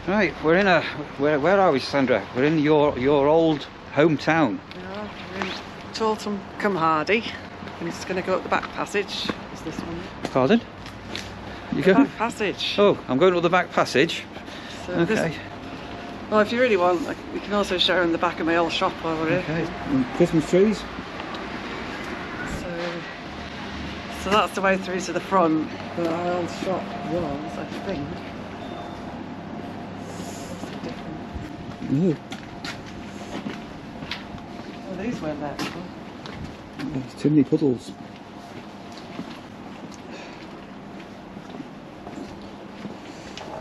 Right, we're in a... Where are we, Sandra? We're in your old hometown. Yeah, we're in Chorlton, Hardy. And it's going to go up the back passage. Is this one? Pardon? You The go? back passage. Oh, I'm going up the back passage. So Okay. Well, if you really want, we can also show them the back of my old shop while we're Okay. here. And Christmas trees. So that's the way through to the front. But our old shop was, I think. Ooh. Well, these weren't there before. There's too many puddles.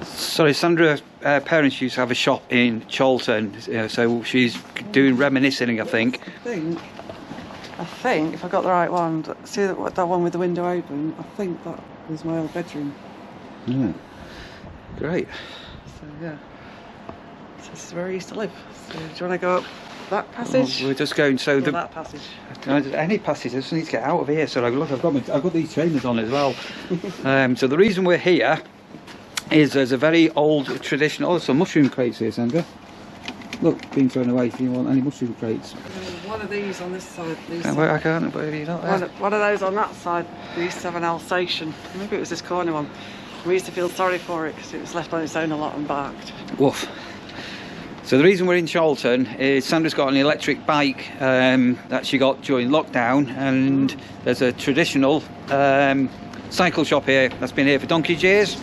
Sorry, Sandra's parents used to have a shop in Charlton, so she's doing reminiscing, I think. I think, if I got the right one, see that one with the window open, I think that was my old bedroom. Yeah. Great. So yeah, so this is where I used to live. So do you want to go up that passage? Oh, we're just going, so or that passage? Any passage, I just need to get out of here. So look, I've got these trainers on as well. So the reason we're here is there's a very old traditional... Oh, there's some mushroom crates here, Sandra. Look, being thrown away if you want any mushroom crates. One of these on this side. I can't, but you're not there. One of those on that side. We used to have an Alsatian. Maybe it was this corner one. We used to feel sorry for it because it was left on its own a lot and barked. Woof. So the reason we're in Charlton is Sandra's got an electric bike that she got during lockdown, and there's a traditional cycle shop here that's been here for donkey's years.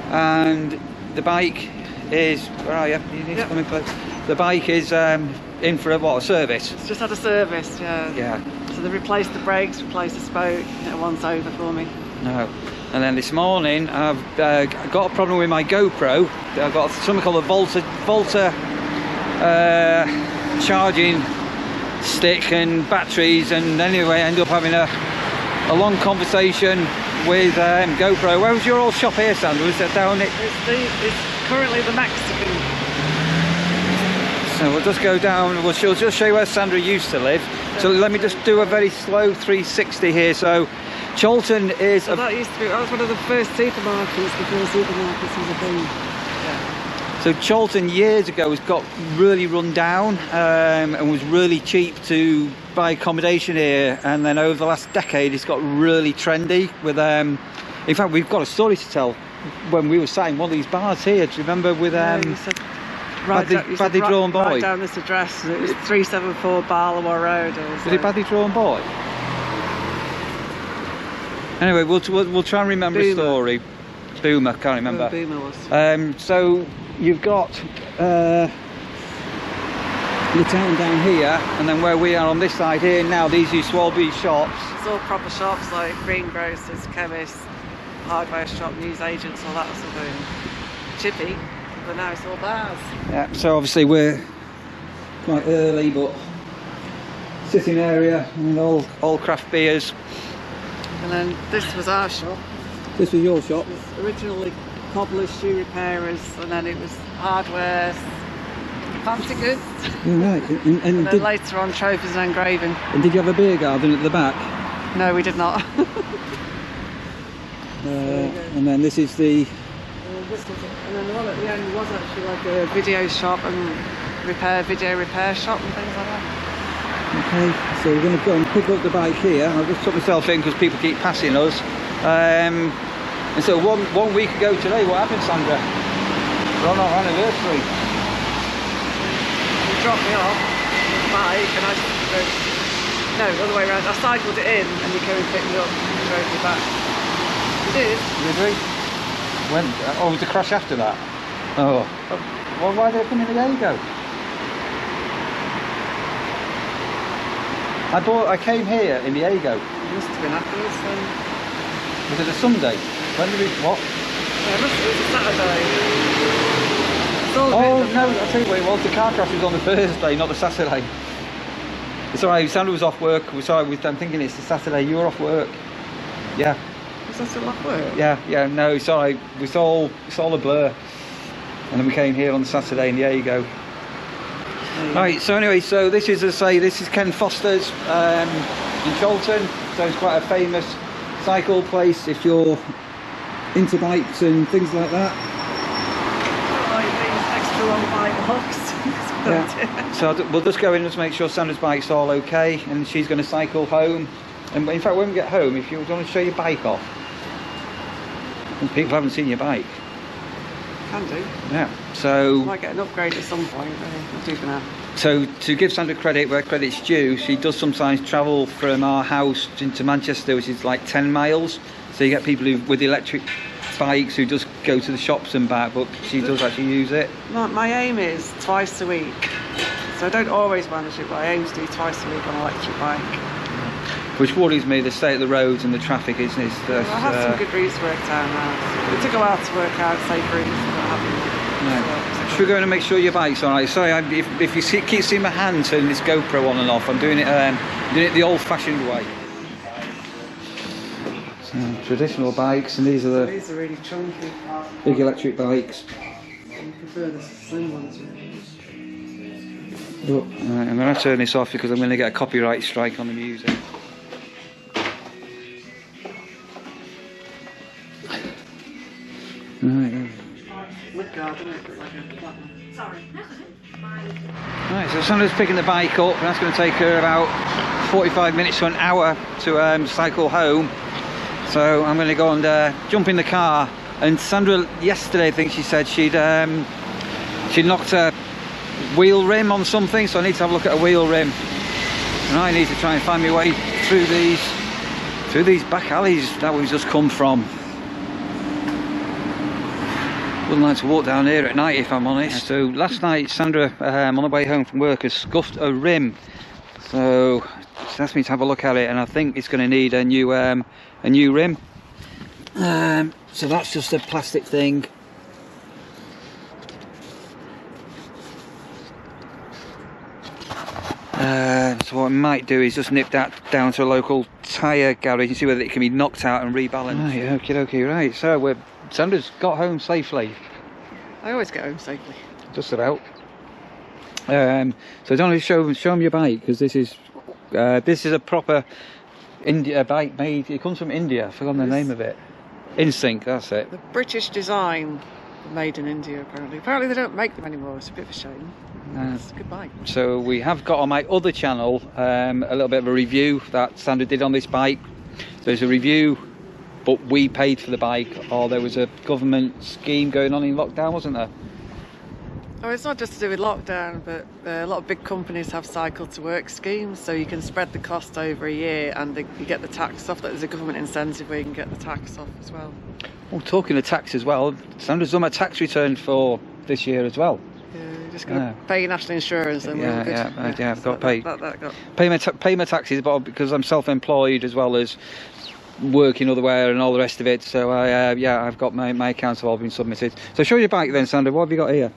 And the bike is... Where are you? You need to come in close. The bike is in for a service? It's just had a service, yeah. Yeah. So they replaced the brakes, replaced the spoke, it once over for me. No. And then this morning I've got a problem with my GoPro. I've got something called a Volta charging stick and batteries, and anyway I ended up having a long conversation with GoPro. Where was your old shop here, Sandra? Was that down it? It's currently the Mexican. So we'll just go down, she'll just show you where Sandra used to live. So let me just do a very slow 360 here. So Charlton is... So that was one of the first supermarkets before supermarkets was a thing. Yeah. So Charlton years ago has got really run down and was really cheap to buy accommodation here, and then over the last decade it's got really trendy with in fact we've got a story to tell when we were sat in one of these bars here. Do you remember with Badly Drawn Boy? Write down this address, and it was 374 Barlow Road. Was it Badly Drawn Boy? Anyway, we'll try and remember a story. Boomer, can't remember. Boomer was. So you've got the town down here, and then where we are on this side here now, these used to all be shops. It's all proper shops like greengrocers, chemists, hardware shop, newsagents, all that sort of thing. Chippy, but now it's all bars. Yeah, so obviously we're quite early, but sitting area and all craft beers. And then this was our shop. This was your shop? It was originally cobblers, shoe repairers, and then it was hardware, fancy goods. Right. And then later on trophies and engraving. And did you have a beer garden at the back? No, we did not. And then this is the... and then the one at the end was actually like a video shop and video repair shop and things like that. Okay, so we're going to go and pick up the bike here. I'll just put myself in because people keep passing us. And so one week ago today, what happened, Sandra? We're on our anniversary. You dropped me off with the bike and no, the other way around. I cycled it in and you came and picked me up and drove me back. You did? Did we? When? Oh, was the crash after that? Oh. Well, why did they come in the Diego? I came here in Diego. It must have been afterwards then. Was it a Sunday? When did we... What? Yeah, it was a Saturday. Oh, no, I'll tell you what it was. The car crash was on the Thursday, not the Saturday. It's alright, Sandra was off work. I'm thinking it's the Saturday. You were off work. Yeah. Was that still off work? Yeah, no, it's alright. It's all a blur. And then we came here on Saturday, and there you go. Right, so anyway, so this is, as I say, this is Ken Foster's in Chorlton. So it's quite a famous cycle place if you're into bikes and things like that. long bike looks. Yeah. So we'll just go in and just make sure Sandra's bike's all okay, and she's going to cycle home. And in fact, when we get home, if you want to show your bike off, and people haven't seen your bike. Can do. Yeah. So Might get an upgrade at some point, but we'll do for now. So to give Sandra credit where credit's due, she does sometimes travel from our house into Manchester, which is like 10 miles. So you get people who, with electric bikes who just go to the shops and back, but she does actually use it. My aim is twice a week. So I don't always manage it, but I aim to do twice a week on an electric bike. Which worries me, the state of the roads and the traffic, isn't it? I have some good routes worked out now. It took a while to work out safe routes, but I haven't. Should we go in and make sure your bike's alright? Sorry, if you keep seeing my hand turn this GoPro on and off, I'm doing it the old-fashioned way. So, traditional bikes, and these are really chunky. big electric bikes. I prefer the slim ones. Oh, right, I'm going to turn this off because I'm going to get a copyright strike on the music. Right. Right, so Sandra's picking the bike up, and that's going to take her about 45 minutes to an hour to cycle home. So I'm going to go and jump in the car. And Sandra, yesterday, I think she said she knocked her wheel rim on something, so I need to have a look at a wheel rim. And I need to try and find my way through these back alleys that we've just come from. Wouldn't like to walk down here at night, if I'm honest. So last night, Sandra, on the way home from work, has scuffed a rim. So she asked me to have a look at it, and I think it's going to need a new rim. So that's just a plastic thing. So what I might do is just nip that down to a local tyre garage and see whether it can be knocked out and rebalanced. Right, okay, right. So Sandra's got home safely. I always get home safely. Just about. So don't show them your bike, because this is a proper India bike made. It comes from India. I've forgotten the name of it. Insync, that's it. The British design, made in India apparently. Apparently they don't make them anymore. It's a bit of a shame. It's a good bike. So we have got on my other channel a little bit of a review that Sandra did on this bike. There's a review, but we paid for the bike, or there was a government scheme going on in lockdown, wasn't there? Oh, it's not just to do with lockdown, but a lot of big companies have cycle to work schemes, so you can spread the cost over a year, and you get the tax off. There's a government incentive where you can get the tax off as well. Oh, talking of tax as well, Sandra's done my tax return for this year as well. Yeah, you just got to pay your national insurance, and we're all good. I've got to pay my taxes, but because I'm self-employed as well as working otherwhere and all the rest of it. So I've got my accounts have all been submitted. So show your bike then, Sandra. What have you got here?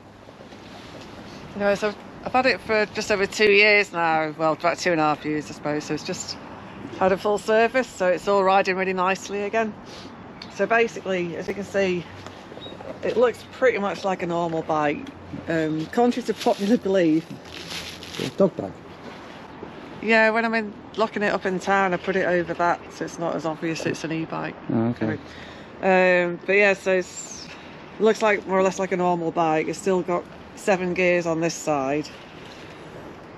No, so I've had it for just over 2 years now. Well, about 2.5 years, I suppose. So it's just had a full service, so it's all riding really nicely again. So basically, as you can see, it looks pretty much like a normal bike. Contrary to popular belief. It's a dog bag. Yeah, when I'm locking it up in town, I put it over that, so it's not as obvious it's an e-bike. Oh, okay. But yeah, so it looks like more or less like a normal bike. It's still got 7 gears on this side.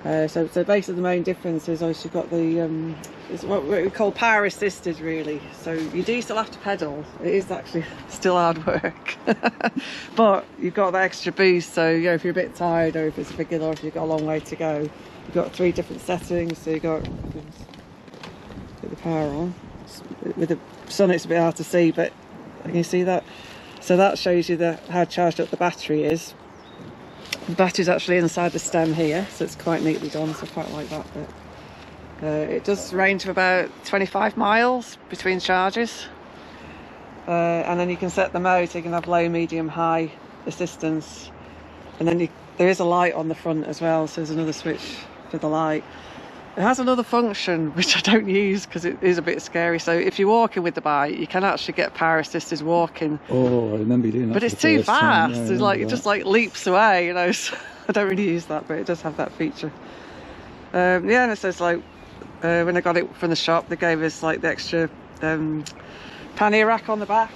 So basically the main difference is obviously you've got the it's what we call power assisted, really. So you do still have to pedal. It is actually still hard work, but you've got that extra boost. So you know, if you're a bit tired, or if it's a big hill, or if you've got a long way to go, you've got 3 different settings. So you've got put the power on. With the sun, it's a bit hard to see, but can you see that? So that shows you how charged up the battery is. The battery's actually inside the stem here, so it's quite neatly done, so I quite like that bit. It does range of about 25 miles between charges. And then you can set the mode, so you can have low, medium, high assistance. And then there is a light on the front as well, so there's another switch for the light. It has another function, which I don't use because it is a bit scary. So if you're walking with the bike, you can actually get power assisted walking. Oh, I remember you doing that. But it's too fast. It's like it just like leaps away, you know. So I don't really use that, but it does have that feature. And it says like when I got it from the shop, they gave us like the extra pannier rack on the back.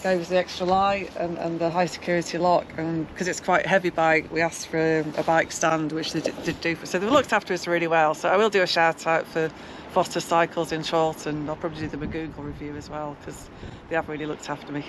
gave us the extra light and the high security lock, and because it's quite a heavy bike, we asked for a bike stand, which they did do. So they've looked after us really well. So I will do a shout out for Foster Cycles in Chorlton. I'll probably do them a Google review as well, because they have really looked after me.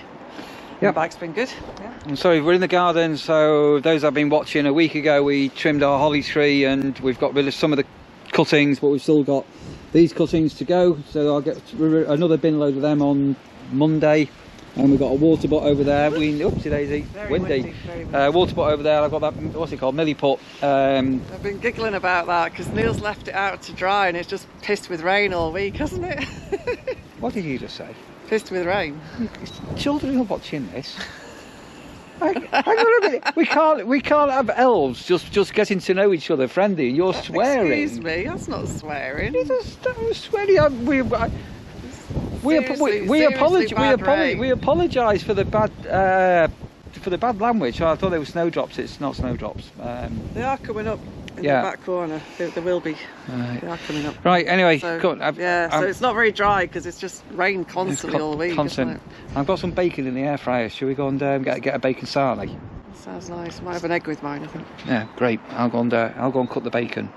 Yeah, the bike's been good. Yeah. And so we're in the garden. So those I've been watching, a week ago we trimmed our holly tree and we've got rid of some of the cuttings, but we've still got these cuttings to go. So I'll get another bin load of them on Monday. And we've got a water butt over there. Oopsie daisy, windy. Water butt over there. I've got that, what's it called, milliput. I've been giggling about that because Neil's left it out to dry and it's just pissed with rain all week, hasn't it? What did you just say? Pissed with rain. Children are watching this. Hang on a minute. We can't have elves just getting to know each other friendly. You're swearing. Excuse me, that's not swearing. Swearing. We apologise for the bad language. I thought they were snowdrops. It's not snowdrops. They are coming up in the back corner. There will be. They are coming up. Right. Anyway, so, so it's not very dry because it's just rained constantly all week. Isn't it? I've got some bacon in the air fryer. Shall we go and get a bacon sarnie? Sounds nice. Might have an egg with mine, I think. Yeah, great. I'll go and cut the bacon.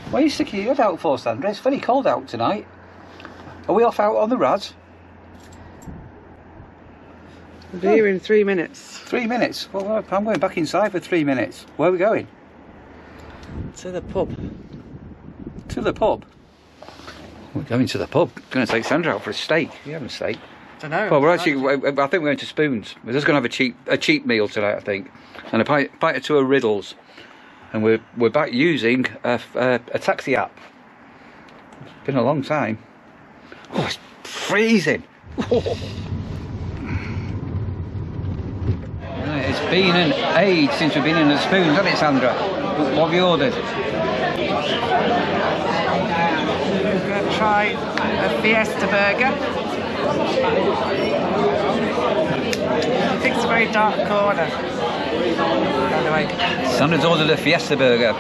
What are you sticking your head out for, Sandra? It's very cold out tonight. Are we off out on the Rads? We'll be here in 3 minutes. 3 minutes? Well, I'm going back inside for 3 minutes. Where are we going? To the pub. To the pub? We're going to the pub. Going to take Sandra out for a steak. You having a steak? I don't know. Well, I think we're going to Spoons. We're just going to have a cheap meal tonight, I think, and a pint or two of Riddles. And we're back using a taxi app. It's been a long time. Oh, it's freezing. Oh. Right, it's been an age since we've been in the Spoons, hasn't it, Sandra? What have you ordered? We're going to try a Fiesta burger. I think it's a very dark corner. Anyway. Sandra's ordered a Fiesta burger.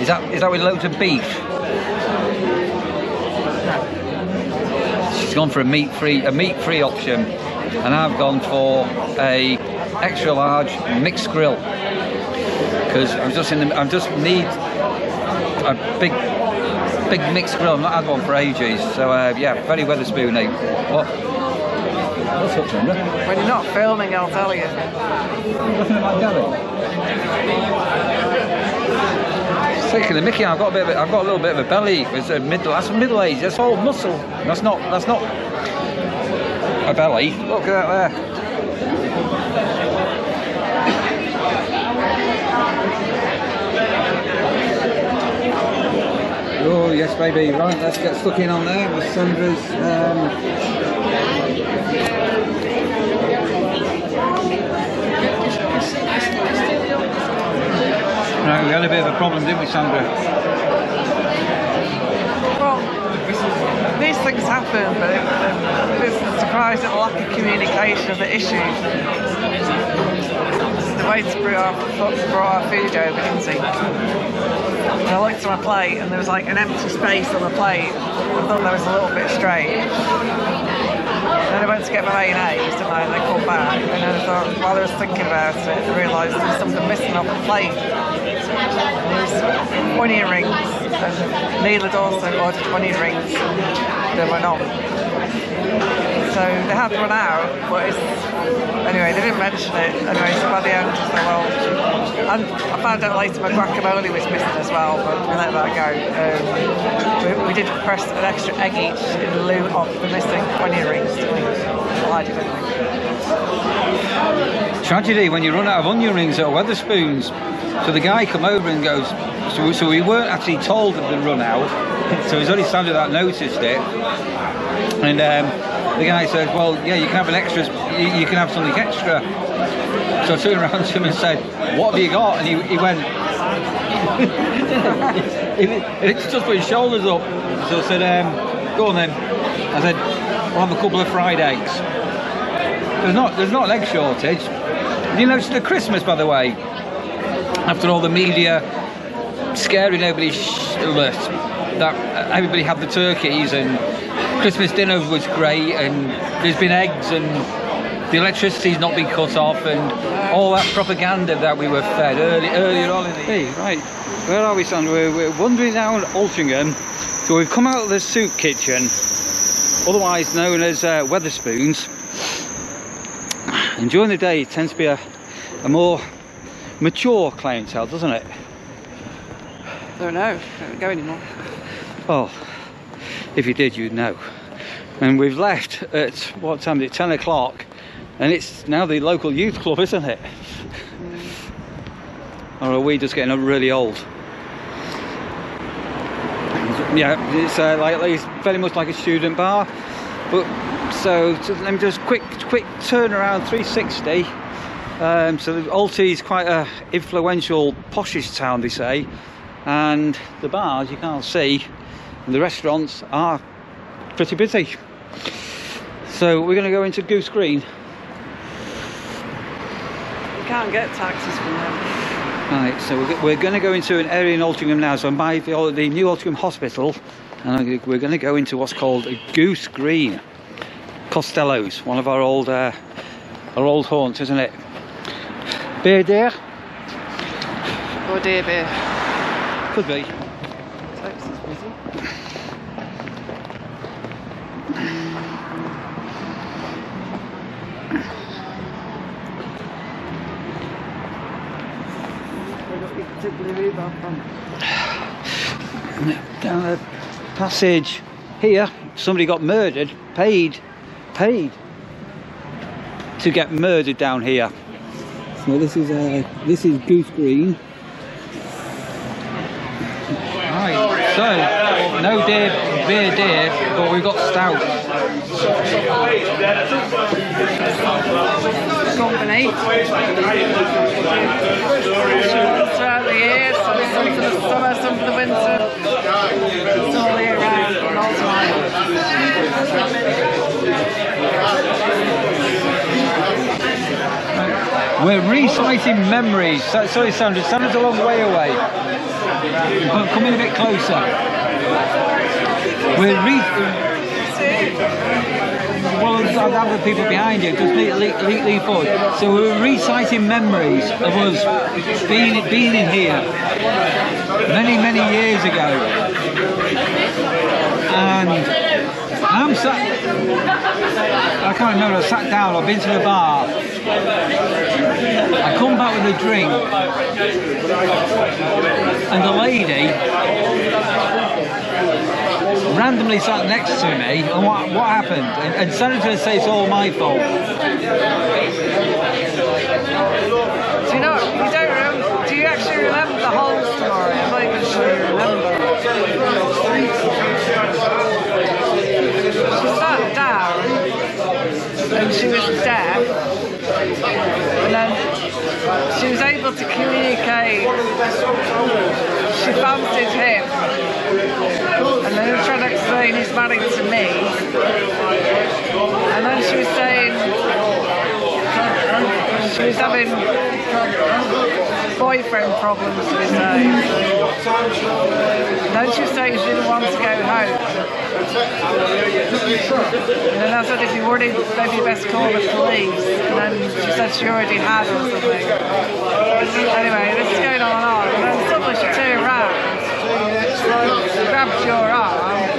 Is that with loads of beef? She's gone for a meat-free option, and I've gone for a extra large mixed grill because I just need a big mixed grill. I've not had one for ages, so yeah, very Weatherspoony. What's up, Sandra? When you're not filming, I'll tell you. Looking at my belly. Taking the mickey. I've got a little bit of a belly. It's that's middle age. That's all muscle. That's not a belly. Look at that there. Oh yes, baby. Right, let's get stuck in on there with Sandra's. Right, we had a bit of a problem, didn't we, Sandra? Well, these things happen, but it's a surprise at the lack of communication of the issue. The waiter brought our food over, didn't he? And I looked at my plate and there was like an empty space on the plate. I thought that was a little bit strange. And then I went to get my mayonnaise, didn't I? And they called back. And then I thought, while I was thinking about it, I realised there was something missing off the plate. There was onion rings. And Neil had also ordered onion rings. They were not. So they had run out, but anyway, they didn't mention it. Anyway, so by the end, I said, well, and I found out later my guacamole was missing as well, but we let that go. We did request an extra egg each in lieu of the missing onion rings. Well, I did anyway. Tragedy when you run out of onion rings at Weatherspoons. So the guy come over and goes, so we weren't actually told that they'd run out, so it was only Sandra that noticed it. And the guy said, well, yeah, you can have an extra, you can have something extra. So I turned around to him and said, what have you got? And he went, it's just put his shoulders up. So I said, go on then. I said, we'll have a couple of fried eggs. There's not an egg shortage. You notice the Christmas, by the way, after all the media scaring everybody that everybody had the turkeys and Christmas dinner was great and there's been eggs and the electricity's not been cut off, and all that propaganda that we were fed earlier on in the... Hey, right, where are we, Sandra? We're wandering down Altrincham. So we've come out of the soup kitchen, otherwise known as Wetherspoons. And during the day it tends to be a more mature clientele, doesn't it? Don't know, don't go anymore. Well, if you did, you'd know. And we've left at, what time is it, 10 o'clock, and it's now the local youth club, isn't it? Or are we just getting really old? Yeah, it's it's very much like a student bar. But so let me just quick turn around 360. So Alty is quite a influential, poshish town, they say, and the bars you can't see, and the restaurants are pretty busy. So we're going to go into Goose Green. You can't get taxis from there. Right, so we're going to go into an area in Altrincham now. So I'm by the new Altrincham Hospital, and we're going to go into what's called a Goose Green. Costello's, one of our old haunts, isn't it? Beer dear? Or deer beer? Could be. Texas busy. Down the passage here, somebody got murdered, paid to get murdered down here. So this is Goose Green. Right, so no beer deer, but we've got stout. Company. Throughout the year, some for the summer, some for the winter. It's all year round and all time. We're reciting memories. Sorry, Sandra. Sandra's a long way away. Come in a bit closer. Well, I'll have the people behind you. Just lead forward. So we're reciting memories of us being in here many years ago. And I'm sat. I can't remember. I sat down. I've been to the bar. I come back with a drink, and the lady randomly sat next to me. And what happened? And Sandra's going to say it's all my fault. Do you know what? You don't remember? Do you actually remember the whole story? I'm not even sure you remember. She sat down and she was deaf, and then she was able to communicate. She fancied him, and then he was trying to explain he's married to me, and then she was saying she was having boyfriend problems, she was saying. And then she was saying she didn't want to go home. And then I said if you worried, maybe you best call the police. And then she said she already had or something. Anyway, this is going on and on. And then suddenly she turned around, grabbed your arm,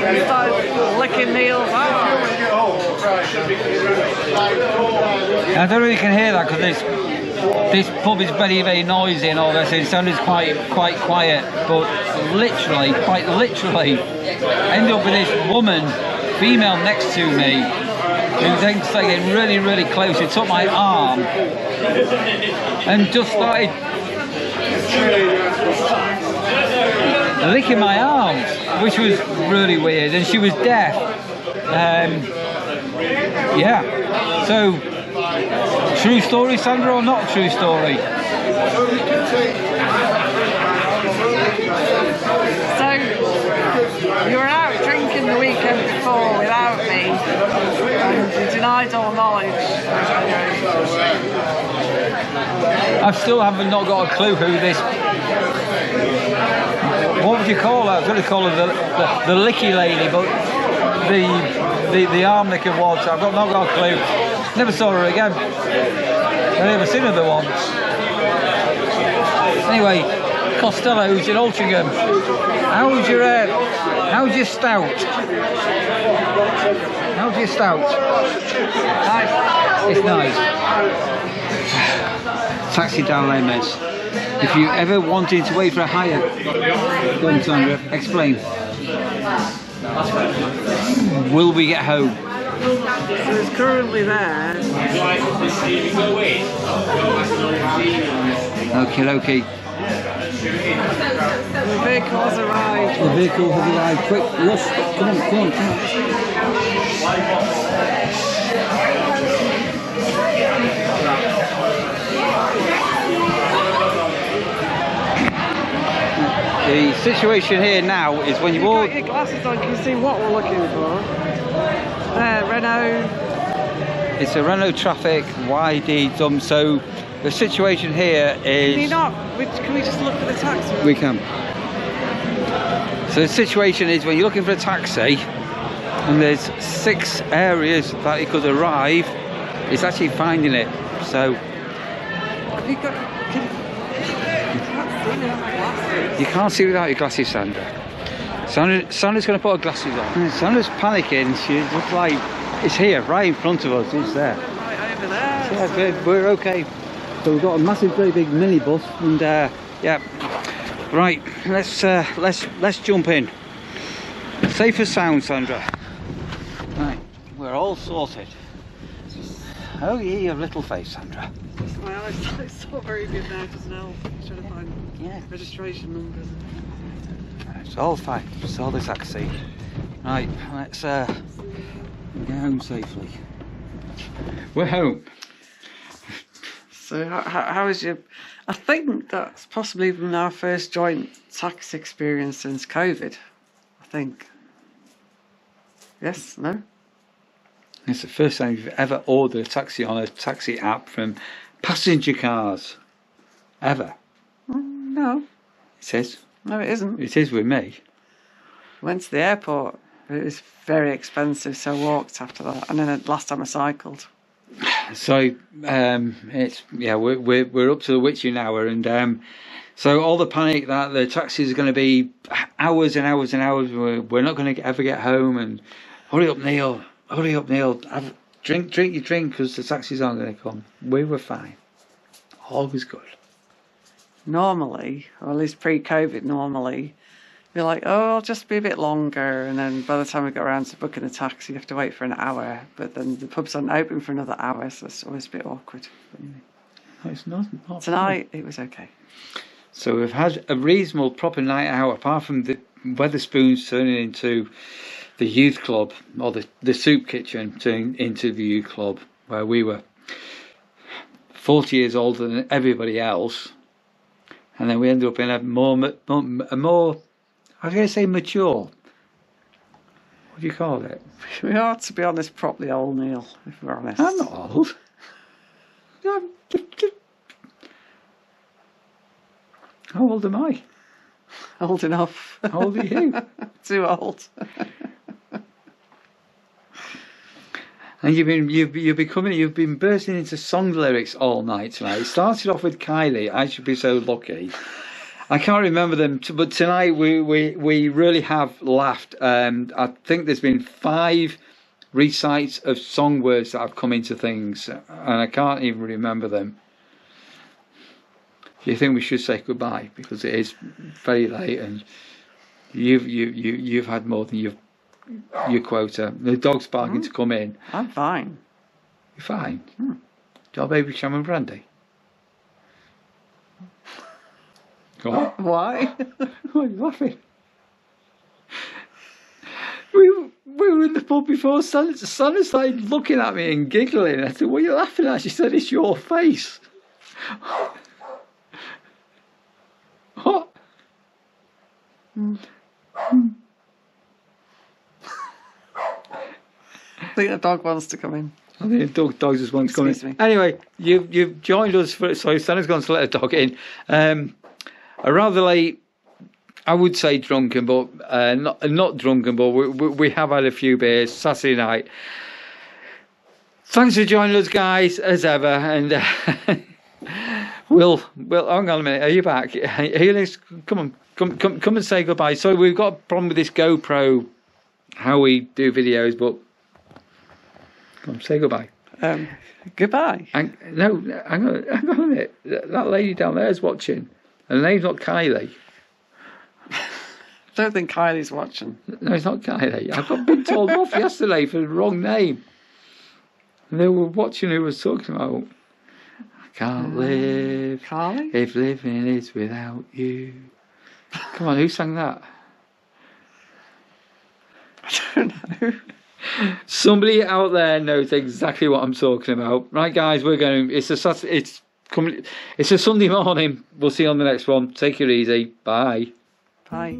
and started licking Neil's arm. I don't really can hear that because this pub is very noisy and all this. It sounded quite quiet, but quite literally, ended up with this woman, female next to me, who then started getting really close. She took my arm and just started licking my arms, which was really weird. And she was deaf. Yeah. So, true story, Sandra, or not true story? So, you were out drinking the weekend before without me, and you denied all knowledge. I still haven't not got a clue who this... What would you call her? I was going to call her the licky lady, but the harmonica was. I've not got a clue. Never saw her again. I've never seen her the once. Anyway, Costello's in Altrincham. How's your stout? How's your stout? Nice. It's nice. Taxi down there, mates. If you ever wanted to wait for a hire, go on, Sandra, explain. Will we get home? So it's currently there. Okay. The vehicle has arrived. The vehicle has arrived. Quick, rush. Come on. The situation here now is when you walk. Got your glasses on, can you see what we're looking for? Renault. It's a Renault Traffic YD dump. So the situation here is. Can we just look for the taxi? We can. So the situation is when you're looking for a taxi, and there's 6 areas that it could arrive. It's actually finding it. So. Have you got? You can't see without your glasses, Sandra. Sandra's going to put her glasses on. Sandra's panicking. She looks like it's here, right in front of us. It's there. Right over there. Yeah, we're okay. So we've got a massive, very big minibus, and yeah. Right, let's jump in. Safe as sound, Sandra. Right, we're all sorted. Oh yeah, your little face, Sandra. My eyesight's not very good now, just now. Trying to find registration numbers. It's all fine. It's all the taxi. Right, let's get home safely. We're home. So how is your? I think that's possibly been our first joint taxi experience since COVID. I think. Yes. No. It's the first time you've ever ordered a taxi on a taxi app from passenger cars. Ever. No. It is. No, it isn't. It is with me. Went to the airport. It was very expensive, so I walked after that. And then the last time I cycled. So it's we're up to the witching hour, and so all the panic that the taxis are going to be hours and hours and hours. We're not going to ever get home, and hurry up, Neil. Drink your drink because the taxis aren't going to come. We were fine. All was good. Normally, or at least pre-COVID, normally, you're like, oh, I'll just be a bit longer. And then by the time we got around to booking a taxi, you have to wait for an hour. But then the pubs aren't open for another hour, so it's always a bit awkward. No, it's not Tonight, it was okay. So we've had a reasonable, proper night out, apart from the Weatherspoons turning into the youth club, or the soup kitchen turning into the youth club, where we were 40 years older than everybody else. And then we ended up in a more I was going to say mature. What do you call it? We are, to be honest, properly old, Neil, if we're honest. I'm not old. How old am I? Old enough. How old are you? Too old. And you've been bursting into song lyrics all night tonight. It started off with Kylie, I Should Be So Lucky. I can't remember them, but tonight we really have laughed. I think there's been 5 recites of song words that have come into things, and I can't even remember them. Do you think we should say goodbye, because it is very late and you've had more than your quota? The dog's barking to come in. I'm fine. You're fine. Do you want baby jam and brandy? What? Why? Why are you laughing? We were in the pub before. Sandra started looking at me and giggling. I said, "What are you laughing at?" She said, "It's your face." What? I think the dog wants to come in. I think the dog just wants to come in. Anyway, you've joined us for. So Sandra's gone to let a dog in. A rather late I would say drunken, but not drunken, but we have had a few beers Saturday night. Thanks for joining us, guys, as ever, and we'll hang on a minute. Are you back? Are you, come and say goodbye. So we've got a problem with this GoPro, how we do videos, but come on, say goodbye. Goodbye. No, hang on a minute. That lady down there is watching, and her name's not Kylie. I don't think Kylie's watching. No, it's not Kylie. I've been told off yesterday for the wrong name. And they were watching who was talking about. I can't live Kylie? if living is without you. Come on, who sang that? I don't know. Somebody out there knows exactly what I'm talking about. Right, guys, we're going. It's a Sunday morning. We'll see you on the next one. Take it easy. Bye. Bye.